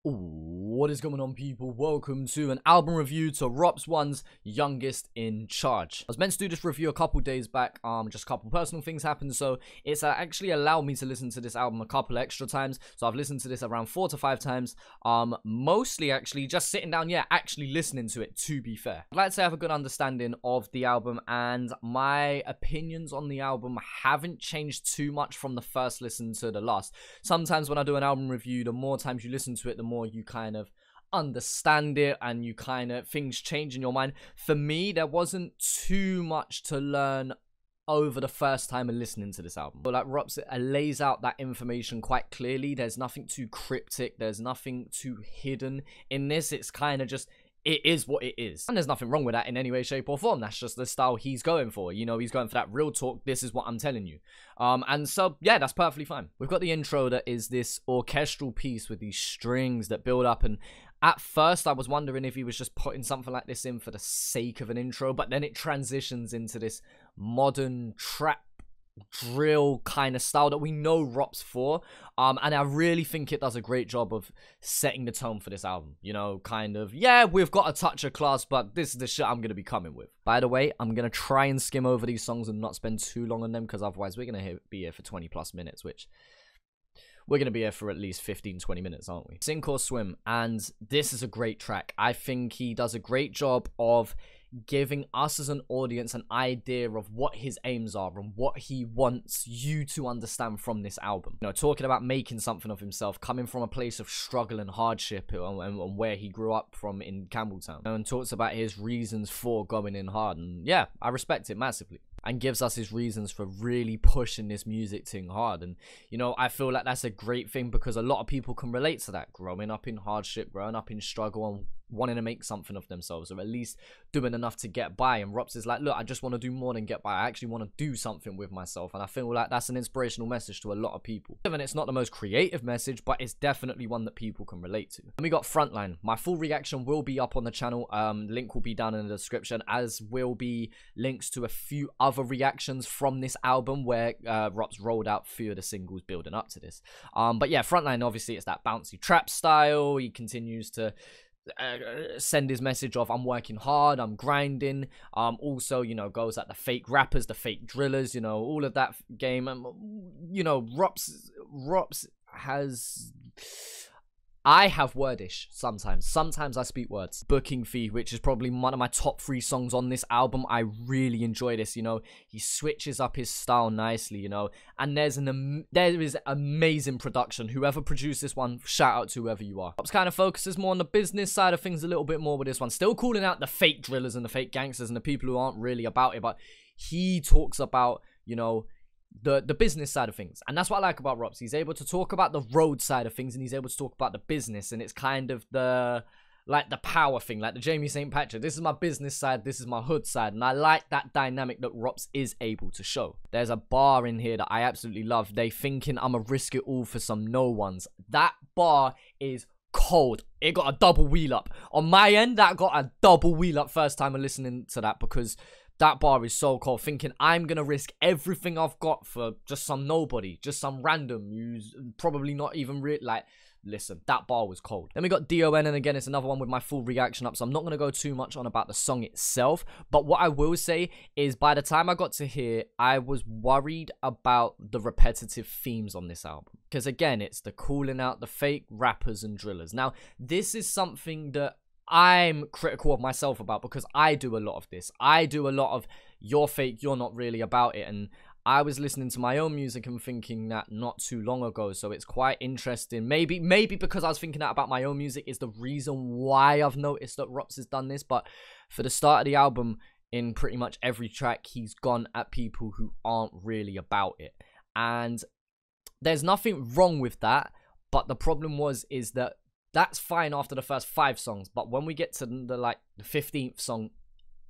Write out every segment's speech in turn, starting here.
What is going on, people? Welcome to an album review to Rops1's Youngest in Charge. I was meant to do this review a couple days back, just a couple personal things happened, so it's actually allowed me to listen to this album a couple extra times. So I've listened to this around 4 to 5 times, mostly actually just sitting down, actually listening to it, to be fair. I'd like to say I have a good understanding of the album, and my opinions on the album haven't changed too much from the first listen to the last. Sometimes when I do an album review, the more times you listen to it, the more you kind of understand it, and you kind of things change in your mind. For me, there wasn't too much to learn over the first time of listening to this album. But like Rops lays out that information quite clearly. There's nothing too cryptic, there's nothing too hidden in this. It's kind of just, it is what it is. And there's nothing wrong with that in any way, shape, or form. That's just the style he's going for. You know, he's going for that real talk. This is what I'm telling you. And so, yeah, that's perfectly fine. We've got the intro that is this orchestral piece with these strings that build up. And at first, I was wondering if he was just putting something like this in for the sake of an intro. But then it transitions into this modern trap drill kind of style that we know Rops for, and I really think it does a great job of setting the tone for this album. You know, kind of, yeah, we've got a touch of class, but this is the shit I'm gonna be coming with. By the way, I'm gonna try and skim over these songs and not spend too long on them, because otherwise we're gonna be here for 20+ minutes, which we're going to be here for at least 15-20 minutes, aren't we? Sink or Swim, and this is a great track. I think he does a great job of giving us as an audience an idea of what his aims are and what he wants you to understand from this album. You know, talking about making something of himself, coming from a place of struggle and hardship, and where he grew up from in Campbelltown, and talks about his reasons for going in hard. And yeah, I respect it massively, and gives us his reasons for really pushing this music thing hard. And you know, I feel like that's a great thing, because a lot of people can relate to that, growing up in hardship, growing up in struggle, and wanting to make something of themselves, or at least doing enough to get by. And Rops is like, look, I just want to do more than get by. I actually want to do something with myself. And I feel like that's an inspirational message to a lot of people. Even it's not the most creative message, but it's definitely one that people can relate to. And we got Frontline. My full reaction will be up on the channel. Link will be down in the description, as will be links to a few other reactions from this album where Rops rolled out a few of the singles building up to this. But yeah, Frontline, obviously it's that bouncy trap style. He continues to send his message of, I'm working hard, I'm grinding. Also, you know, goes at the fake rappers, the fake drillers, you know, all of that game. And you know, Rops has, I have wordish sometimes. Sometimes I speak words. Booking Fee, which is probably one of my top 3 songs on this album. I really enjoy this, you know. He switches up his style nicely, you know. And there is amazing production. Whoever produced this one, shout out to whoever you are. Rops kind of focuses more on the business side of things a little bit more with this one. Still calling out the fake drillers and the fake gangsters and the people who aren't really about it. But he talks about, you know, the business side of things. And that's what I like about Rops. He's able to talk about the road side of things, and he's able to talk about the business. And it's kind of the, like, the power thing, like the Jamie St. Patrick. This is my business side, this is my hood side. And I like that dynamic that Rops is able to show. There's a bar in here that I absolutely love. They thinking I'ma risk it all for some no ones. That bar is cold. It got a double wheel up. On my end, that got a double wheel up first time of listening to that, because that bar is so cold. Thinking I'm gonna risk everything I've got for just some nobody, just some random who's probably not even real. Like, listen, that bar was cold. Then we got DON, and again, it's another one with my full reaction up, so I'm not gonna go too much on about the song itself. But what I will say is, by the time I got to here, I was worried about the repetitive themes on this album, because again, it's the calling out the fake rappers and drillers. Now, this is something that I'm critical of myself about, because I do a lot of this. I do a lot of, you're fake, you're not really about it. And I was listening to my own music and thinking that not too long ago, so it's quite interesting. Maybe because I was thinking that about my own music is the reason why I've noticed that Rops has done this. But for the start of the album, in pretty much every track, he's gone at people who aren't really about it. And there's nothing wrong with that, but the problem is that that's fine after the first 5 songs, but when we get to the 15th song,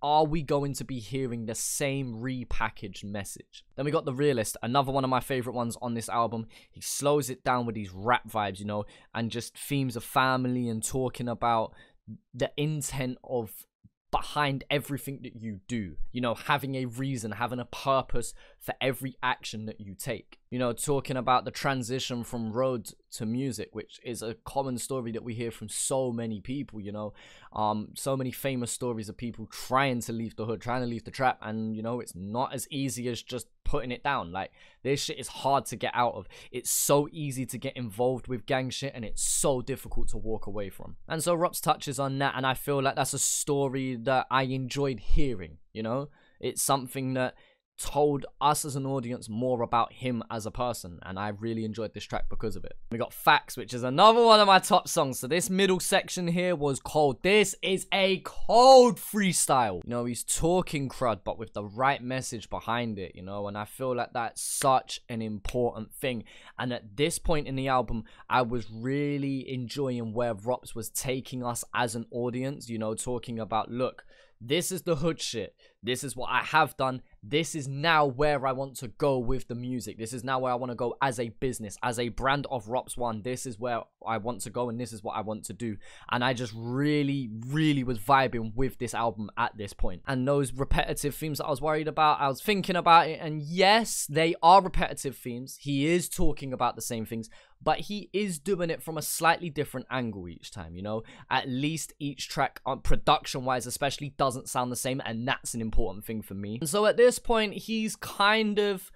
are we going to be hearing the same repackaged message? Then we got The Realist, another one of my favorite ones on this album. He slows it down with these rap vibes, you know, and just themes of family and talking about the intent of behind everything that you do, you know, having a reason, having a purpose for every action that you take. You know, talking about the transition from road to music, which is a common story that we hear from so many people, you know, so many famous stories of people trying to leave the hood, trying to leave the trap, and you know, it's not as easy as just putting it down. Like, this shit is hard to get out of. It's so easy to get involved with gang shit, and it's so difficult to walk away from. And so Rops touches on that, and I feel like that's a story that I enjoyed hearing, you know. It's something that told us as an audience more about him as a person, and I really enjoyed this track because of it. We got Facts, which is another one of my top songs. So this middle section here was cold. This is a cold freestyle. You know, he's talking crud, but with the right message behind it, you know, and I feel like that's such an important thing. And at this point in the album, I was really enjoying where Rops was taking us as an audience, you know, talking about, look, this is the hood shit. This is what I have done. This is now where I want to go with the music. This is now where I want to go as a business, as a brand of Rops1. This is where I want to go, and this is what I want to do. And I just really, really was vibing with this album at this point. And those repetitive themes that I was worried about, I was thinking about it, and yes, they are repetitive themes. He is talking about the same things, but he is doing it from a slightly different angle each time, you know. At least each track, production-wise especially, doesn't sound the same, and that's an important thing for me. And so at this point, he's kind of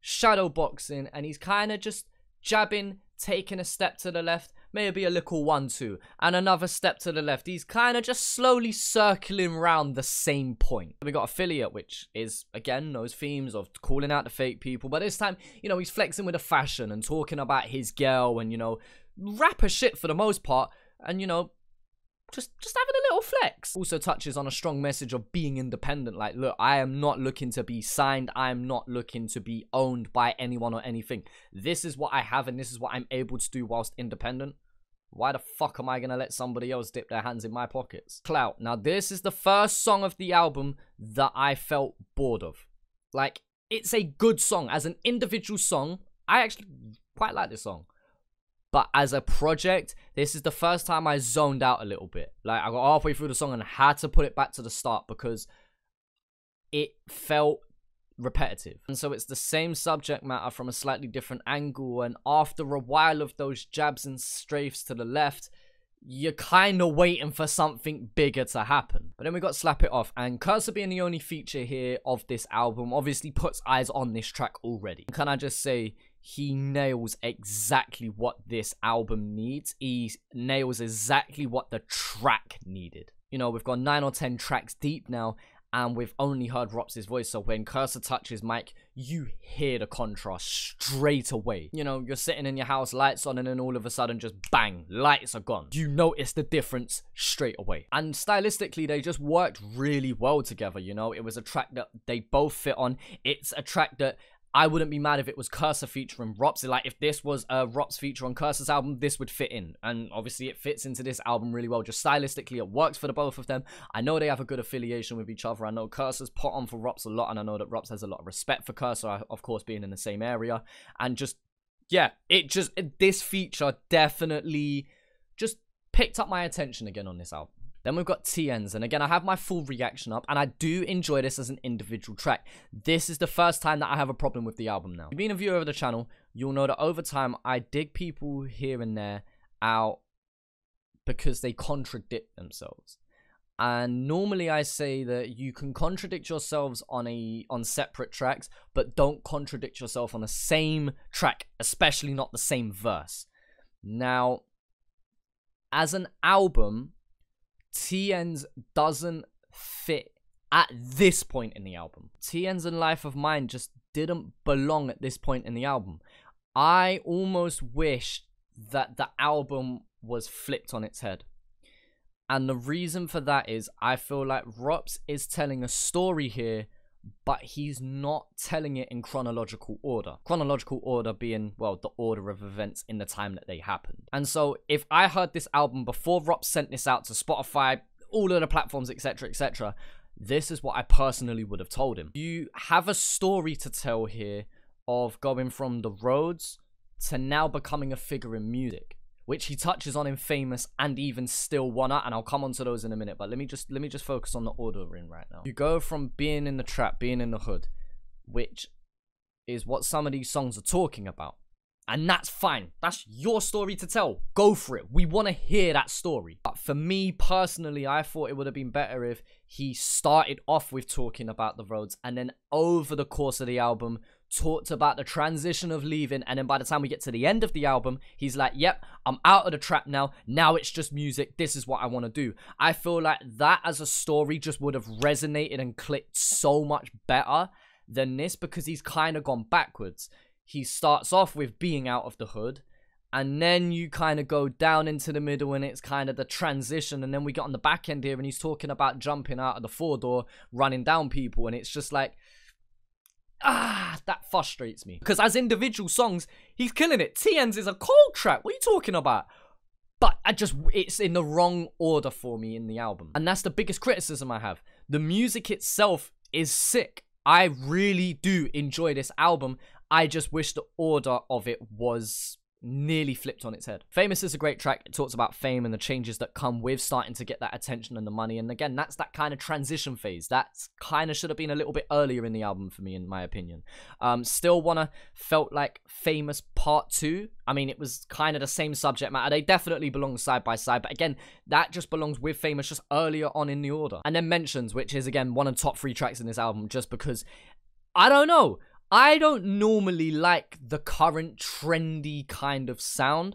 shadow boxing, and he's kind of just jabbing, taking a step to the left, maybe a little 1-2, and another step to the left. He's kind of just slowly circling around the same point. We got Affiliate, which is, again, those themes of calling out the fake people, but this time, you know, he's flexing with the fashion and talking about his girl, and, you know, rapper shit for the most part, and, you know, just having a little flex. Also touches on a strong message of being independent. Like, look, I am not looking to be signed. I am not looking to be owned by anyone or anything. This is what I have, and this is what I'm able to do whilst independent. Why the fuck am I gonna let somebody else dip their hands in my pockets? Clout. Now, this is the first song of the album that I felt bored of. Like, it's a good song. As an individual song, I actually quite like this song. But as a project, this is the first time I zoned out a little bit. Like, I got halfway through the song and had to put it back to the start because it felt repetitive. And so it's the same subject matter from a slightly different angle, and after a while of those jabs and strafes to the left, you're kind of waiting for something bigger to happen. But then we got Slap It Off, and Cursor being the only feature here of this album obviously puts eyes on this track already. Can I just say, he nails exactly what this album needs. He nails exactly what the track needed. You know, we've got 9 or 10 tracks deep now, and we've only heard Rops' voice, so when Cursor touches mic, you hear the contrast straight away. You know, you're sitting in your house, lights on, and then all of a sudden, just bang, lights are gone. You notice the difference straight away. And stylistically, they just worked really well together, you know. It was a track that they both fit on. It's a track that I wouldn't be mad if it was Cursor featuring Rops. Like, if this was a Rops feature on Cursor's album, this would fit in. And obviously, it fits into this album really well. Just stylistically, it works for the both of them. I know they have a good affiliation with each other. I know Cursor's put on for Rops a lot, and I know that Rops has a lot of respect for Cursor, of course, being in the same area. And just, yeah, this feature definitely just picked up my attention again on this album. Then we've got TNs, and again, I have my full reaction up, and I do enjoy this as an individual track. This is the first time that I have a problem with the album now. Being a viewer of the channel, you'll know that over time, I dig people here and there out because they contradict themselves. And normally I say that you can contradict yourselves on separate tracks, but don't contradict yourself on the same track, especially not the same verse. Now, as an album, TN's doesn't fit at this point in the album. TN's and Life of Mine just didn't belong at this point in the album. I almost wish that the album was flipped on its head. And the reason for that is I feel like Rops is telling a story here, but he's not telling it in chronological order. Chronological order being, well, the order of events in the time that they happened. And so if I heard this album before Rops sent this out to Spotify, all of the platforms, etc., etc., this is what I personally would have told him. You have a story to tell here of going from the roads to now becoming a figure in music. which he touches on in Famous and even Still Wanna, and I'll come on to those in a minute, but let me just focus on the ordering right now. You go from being in the trap, being in the hood, which is what some of these songs are talking about. And that's fine. That's your story to tell. Go for it. We want to hear that story. But for me personally, I thought it would have been better if he started off with talking about the roads and then over the course of the album talked about the transition of leaving, and then by the time we get to the end of the album, he's like, yep, I'm out of the trap now. Now it's just music. This is what I want to do. I feel like that as a story just would have resonated and clicked so much better than this, because he's kind of gone backwards. He starts off with being out of the hood, and then you kind of go down into the middle and it's kind of the transition, and then we get on the back end here and he's talking about jumping out of the 4-door, running down people, and it's just like, that frustrates me. Because as individual songs, he's killing it. TN's is a cold trap. What are you talking about? But it's in the wrong order for me in the album. And that's the biggest criticism I have. The music itself is sick. I really do enjoy this album. I just wish the order of it was nearly flipped on its head. Famous is a great track. It talks about fame and the changes that come with starting to get that attention and the money. And again, that's that kind of transition phase. That's kind of should have been a little bit earlier in the album for me, in my opinion. Still Wanna felt like Famous Part 2. I mean, it was kind of the same subject matter. They definitely belong side by side. But again, that just belongs with Famous just earlier on in the order. And then Mentions, which is, again, one of the top 3 tracks in this album, just because, I don't know. I don't normally like the current trendy kind of sound,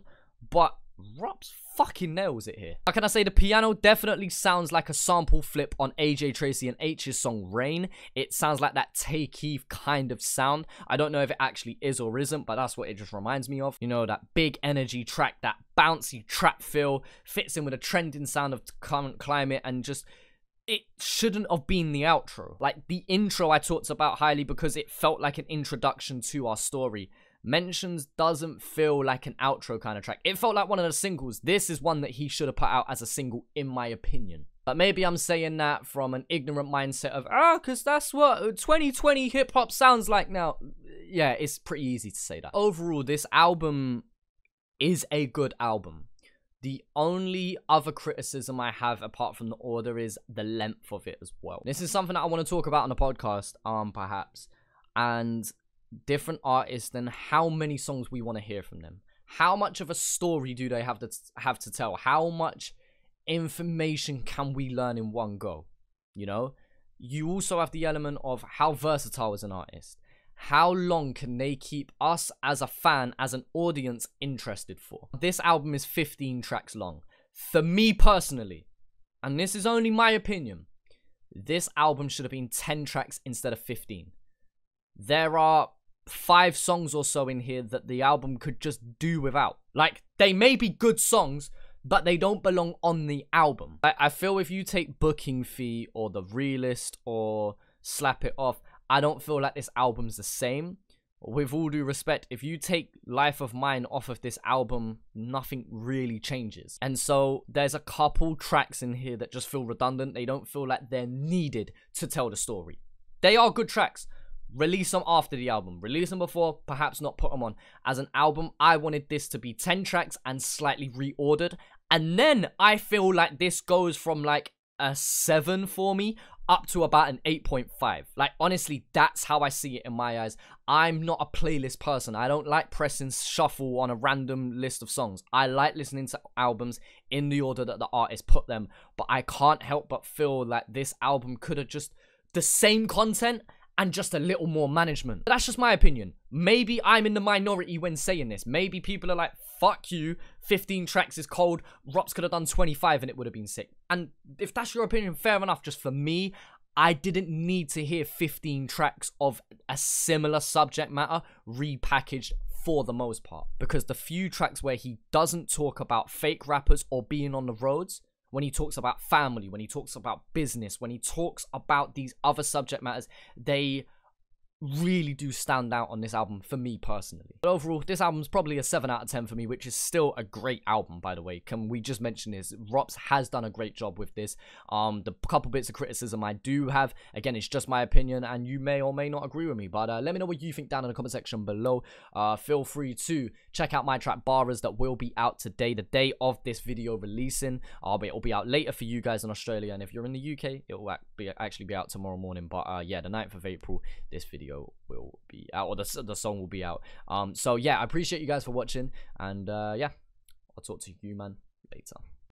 but Rops fucking nails it here. How can I say? The piano definitely sounds like a sample flip on AJ Tracey and H's song Rain. It sounds like that Take Heath kind of sound. I don't know if it actually is or isn't, but that's what it just reminds me of. You know, that big energy track, that bouncy trap feel, fits in with a trending sound of current climate, and just... it shouldn't have been the outro. Like, the intro I talked about highly because it felt like an introduction to our story. Mentions doesn't feel like an outro kind of track. It felt like one of the singles. This is one that he should have put out as a single, in my opinion. But maybe I'm saying that from an ignorant mindset of, because that's what 2020 hip-hop sounds like now. Yeah, it's pretty easy to say that. Overall, this album is a good album. The only other criticism I have apart from the order is the length of it as well. This is something that I want to talk about on the podcast, perhaps. And different artists and how many songs we want to hear from them. How much of a story do they have to tell? How much information can we learn in one go? You know? You also have the element of how versatile is an artist. How long can they keep us as a fan, as an audience, interested for? This album is 15 tracks long. For me personally, and this is only my opinion, this album should have been 10 tracks instead of 15. There are 5 songs or so in here that the album could just do without. Like, they may be good songs, but they don't belong on the album. I feel if you take Booking Fee or The Realist or Slap It Off, I don't feel like this album's the same. With all due respect, if you take Life of Mine off of this album, nothing really changes. And so there's a couple tracks in here that just feel redundant. They don't feel like they're needed to tell the story. They are good tracks. Release them after the album. Release them before, perhaps not put them on. As an album, I wanted this to be 10 tracks and slightly reordered. And then I feel like this goes from like a 7 for me up to about an 8.5. Like, honestly, that's how I see it in my eyes. I'm not a playlist person. I don't like pressing shuffle on a random list of songs. I like listening to albums in the order that the artist put them. But I can't help but feel like this album could have just the same content and just a little more management. But that's just my opinion. Maybe I'm in the minority when saying this. Maybe people are like, fuck you, 15 tracks is cold, Rops could have done 25 and it would have been sick. And if that's your opinion, fair enough. Just for me, I didn't need to hear 15 tracks of a similar subject matter repackaged for the most part. Because the few tracks where he doesn't talk about fake rappers or being on the roads, when he talks about family, when he talks about business, when he talks about these other subject matters, they really do stand out on this album for me personally. But overall, this album's probably a 7 out of 10 for me, which is still a great album, by the way. Can we just mention this? Rops has done a great job with this. The couple bits of criticism I do have, again, it's just my opinion, and you may or may not agree with me, but let me know what you think down in the comment section below. Feel free to check out my track Barras that will be out today, the day of this video releasing. It'll be out later for you guys in Australia, and if you're in the UK, it will actually be out tomorrow morning. But yeah, the 9th of April, this video will be out, or the song will be out. So yeah, I appreciate you guys for watching, and yeah, I'll talk to you, man, later.